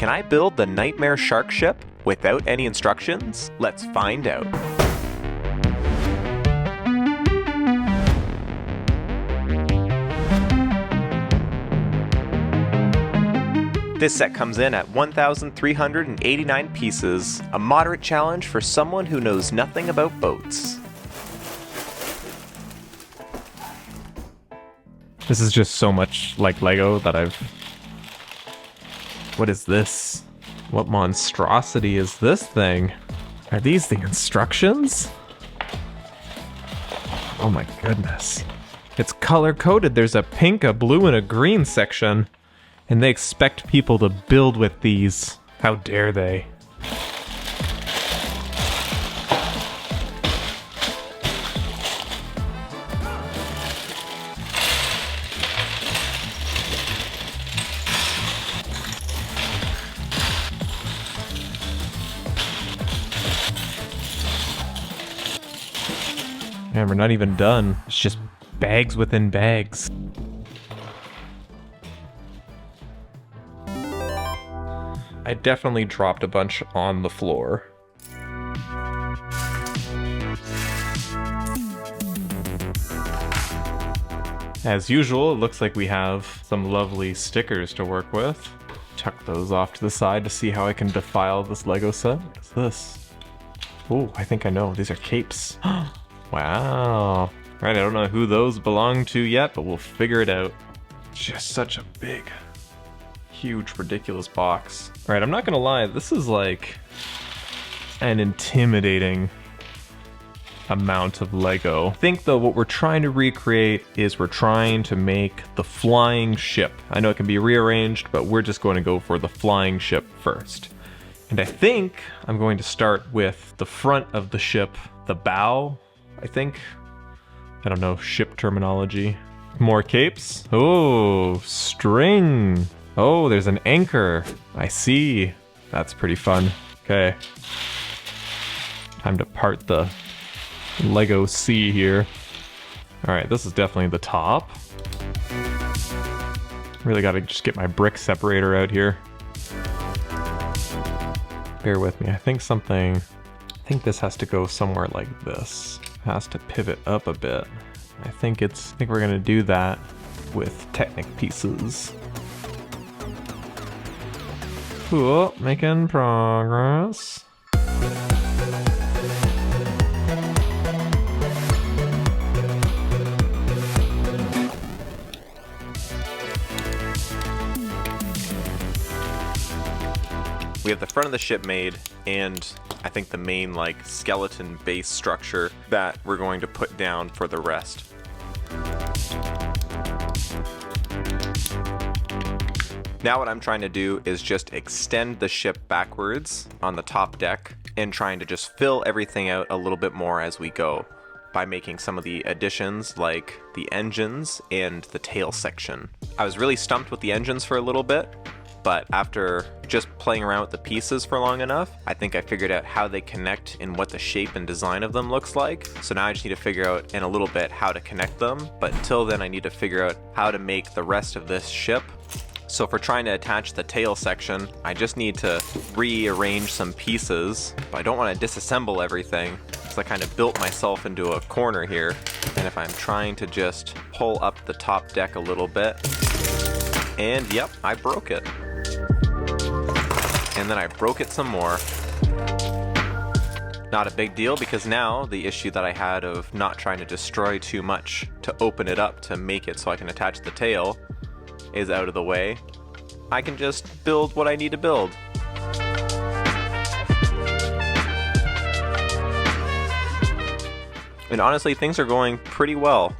Can I build the Nightmare Shark ship without any instructions? Let's find out. This set comes in at 1,389 pieces, a moderate challenge for someone who knows nothing about boats. This is just so much like Lego that What is this? What monstrosity is this thing? Are these the instructions? Oh my goodness. It's color-coded. There's a pink, a blue, and a green section. And they expect people to build with these. How dare they? Man, we're not even done. It's just bags within bags. I definitely dropped a bunch on the floor. As usual, it looks like we have some lovely stickers to work with. Tuck those off to the side to see how I can defile this Lego set. What is this? Oh, I think I know. These are capes. Wow. Right, I don't know who those belong to yet, but we'll figure it out. Just such a big, huge, ridiculous box. All right, I'm not gonna lie, this is like an intimidating amount of Lego. I think though what we're trying to recreate is we're trying to make the flying ship. I know it can be rearranged, but we're just going to go for the flying ship first. And I think I'm going to start with the front of the ship, the bow, I think. I don't know ship terminology. More capes. Oh, string. Oh, there's an anchor. I see. That's pretty fun. Okay. Time to part the Lego sea here. All right, this is definitely the top. Really gotta just get my brick separator out here. Bear with me. I think this has to go somewhere like this. It has to pivot up a bit. I think we're gonna do that with Technic pieces. Cool, making progress. We have the front of the ship made, and I think the main like skeleton base structure that we're going to put down for the rest. Now what I'm trying to do is just extend the ship backwards on the top deck and trying to just fill everything out a little bit more as we go by making some of the additions like the engines and the tail section. I was really stumped with the engines for a little bit, but after just playing around with the pieces for long enough, I think I figured out how they connect and what the shape and design of them looks like. So now I just need to figure out in a little bit how to connect them, but until then I need to figure out how to make the rest of this ship. So if we're trying to attach the tail section, I just need to rearrange some pieces, but I don't want to disassemble everything, because I kind of built myself into a corner here. And if I'm trying to just pull up the top deck a little bit, and yep, I broke it. And then I broke it some more. Not a big deal, because now the issue that I had of not trying to destroy too much to open it up to make it so I can attach the tail is out of the way. I can just build what I need to build. And honestly, things are going pretty well.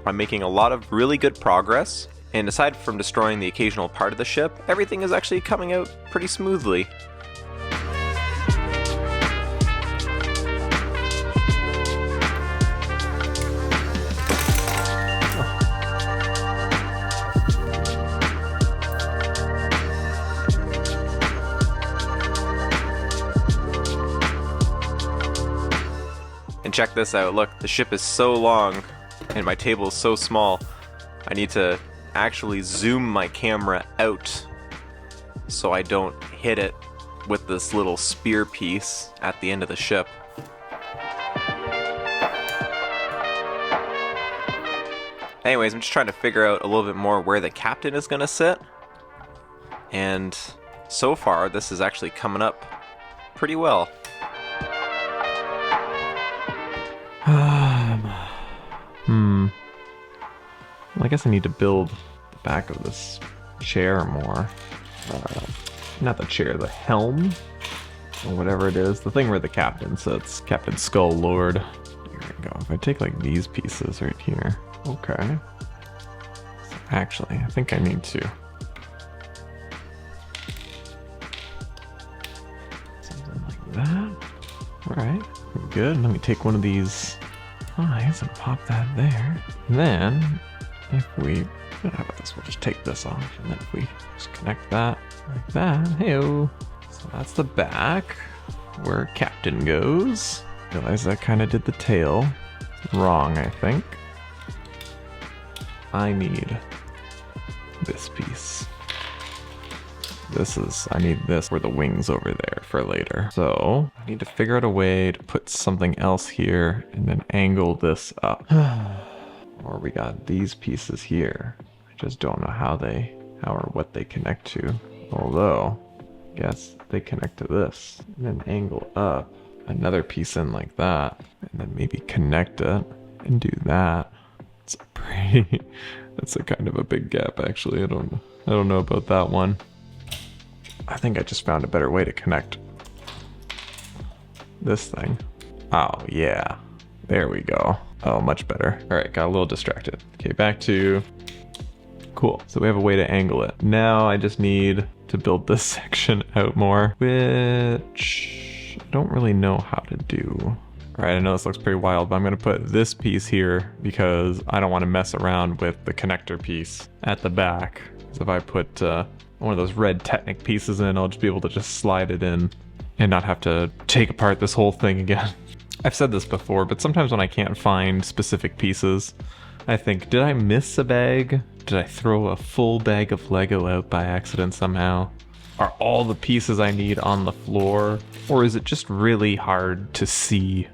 I'm making a lot of really good progress, and aside from destroying the occasional part of the ship, everything is actually coming out pretty smoothly. And check this out, look, the ship is so long and my table is so small. I need to actually zoom my camera out so I don't hit it with this little spear piece at the end of the ship. Anyways, I'm just trying to figure out a little bit more where the captain is going to sit. And so far, this is actually coming up pretty well. Well, I guess I need to build the back of this chair more. Not the chair, the helm, or whatever it is. The thing where the captain sits. Captain Skull Lord. Here we go. If I take like these pieces right here. Okay. So actually, I think I need to. Something like that. Alright, good. Let me take one of these eyes and pop that there. And then, if we, how about this? We'll just take this off, and then if we just connect that like that, hey-o. So that's the back, where Captain goes. Realize I kind of did the tail wrong, I think. I need this piece. I need this for the wings over there for later. So I need to figure out a way to put something else here and then angle this up. Or we got these pieces here. I just don't know how or what they connect to. Although, I guess they connect to this. And then angle up another piece in like that. And then maybe connect it and do that. That's a kind of a big gap actually. I don't know about that one. I think I just found a better way to connect this thing. Oh yeah, there we go. Oh, much better. All right, got a little distracted. Okay, back to, cool. So we have a way to angle it. Now I just need to build this section out more, which I don't really know how to do. All right, I know this looks pretty wild, but I'm gonna put this piece here because I don't wanna mess around with the connector piece at the back. So if I put one of those red Technic pieces in, I'll just be able to just slide it in and not have to take apart this whole thing again. I've said this before, but sometimes when I can't find specific pieces, I think, did I miss a bag? Did I throw a full bag of Lego out by accident somehow? Are all the pieces I need on the floor? Or is it just really hard to see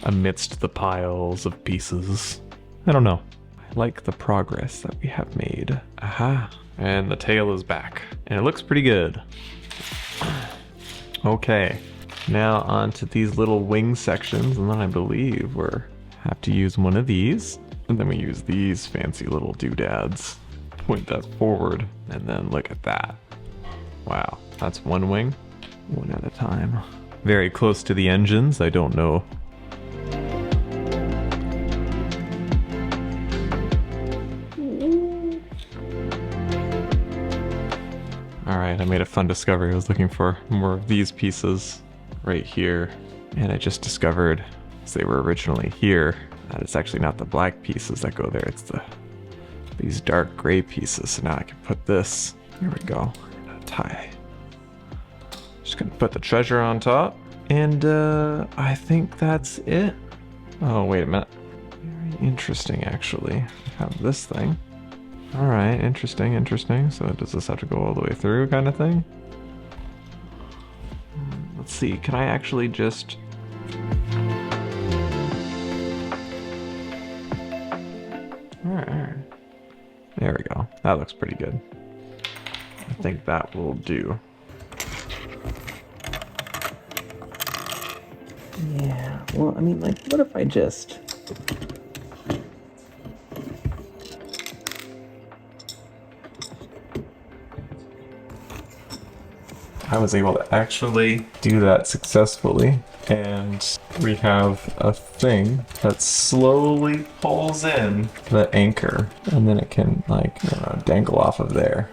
amidst the piles of pieces? I don't know. I like the progress that we have made. Aha. And the tail is back. And it looks pretty good. Okay. Now onto these little wing sections, and then I believe we're have to use one of these. And then we use these fancy little doodads. Point that forward, and then look at that. Wow, that's one wing, one at a time. Very close to the engines, I don't know. Alright, I made a fun discovery. I was looking for more of these pieces right here, and I just discovered, as they were originally here, that it's actually not the black pieces that go there, it's these dark gray pieces. So now I can put this, here we go, tie. Just gonna put the treasure on top, and I think that's it. Oh, wait a minute. Very interesting, actually. I have this thing. All right, interesting. So does this have to go all the way through, kind of thing? Let's see, can I actually just... All right. There we go. That looks pretty good. I think that will do. Yeah, well, I mean, like, what if I just... I was able to actually do that successfully, and we have a thing that slowly pulls in the anchor, and then it can, like, I don't know, dangle off of there.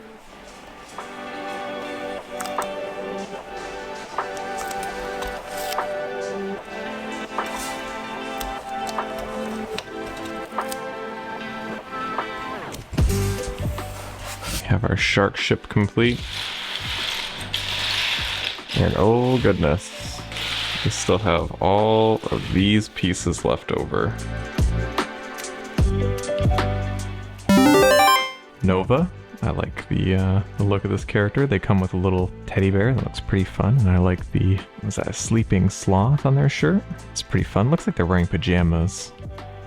We have our shark ship complete. And oh goodness, we still have all of these pieces left over. Nova, I like the look of this character. They come with a little teddy bear that looks pretty fun, and I like the, was that a sleeping sloth on their shirt? It's pretty fun. Looks like they're wearing pajamas.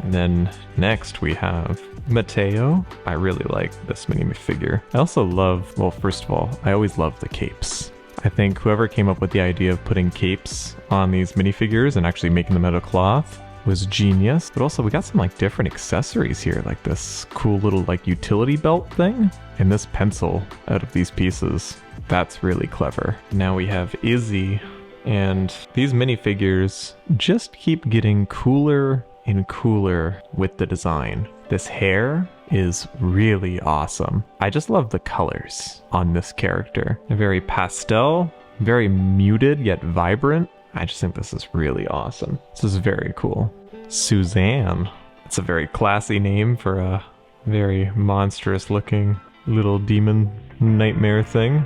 And then next we have Mateo. I really like this minifigure. I also love, well, first of all, I always love the capes. I think whoever came up with the idea of putting capes on these minifigures and actually making them out of cloth was genius. But also we got some like different accessories here, like this cool little like utility belt thing and this pencil out of these pieces. That's really clever. Now we have Izzie, and these minifigures just keep getting cooler and cooler with the design. This hair is really awesome. I just love the colors on this character. They're very pastel, very muted yet vibrant. I just think this is really awesome. This is very cool. Suzanne. It's a very classy name for a very monstrous looking little demon nightmare thing.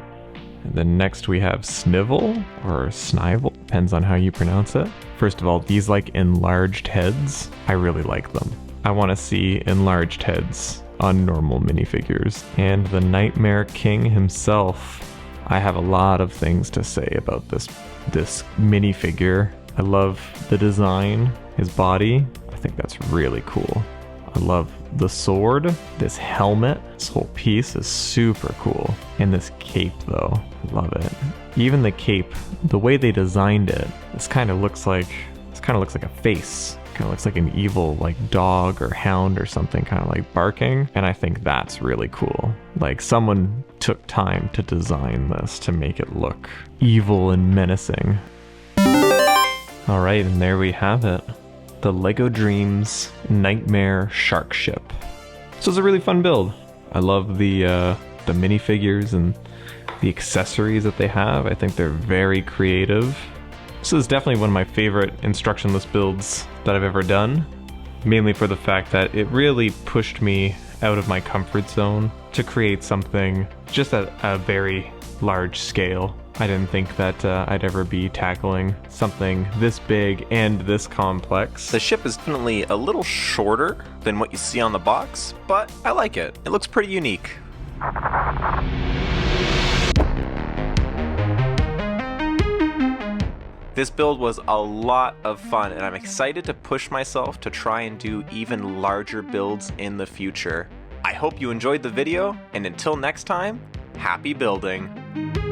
And then next we have Snivel, or Snivel, depends on how you pronounce it. First of all, these like enlarged heads, I really like them. I want to see enlarged heads on normal minifigures. And the Nightmare King himself, I have a lot of things to say about this minifigure. I love the design, his body. I think that's really cool. I love the sword, this helmet, this whole piece is super cool. And this cape though, I love it. Even the cape, the way they designed it, this kind of looks like a face. Kind of looks like an evil like dog or hound or something, kind of like barking. And I think that's really cool. Like someone took time to design this to make it look evil and menacing. All right, and there we have it. The LEGO DREAMZzz Nightmare Shark Ship. This was a really fun build. I love the minifigures and the accessories that they have. I think they're very creative. This is definitely one of my favorite Instructionless builds that I've ever done, mainly for the fact that it really pushed me out of my comfort zone to create something just at a very large scale. I didn't think that I'd ever be tackling something this big and this complex. The ship is definitely a little shorter than what you see on the box, but I like it. It looks pretty unique. This build was a lot of fun, and I'm excited to push myself to try and do even larger builds in the future. I hope you enjoyed the video, and until next time, happy building!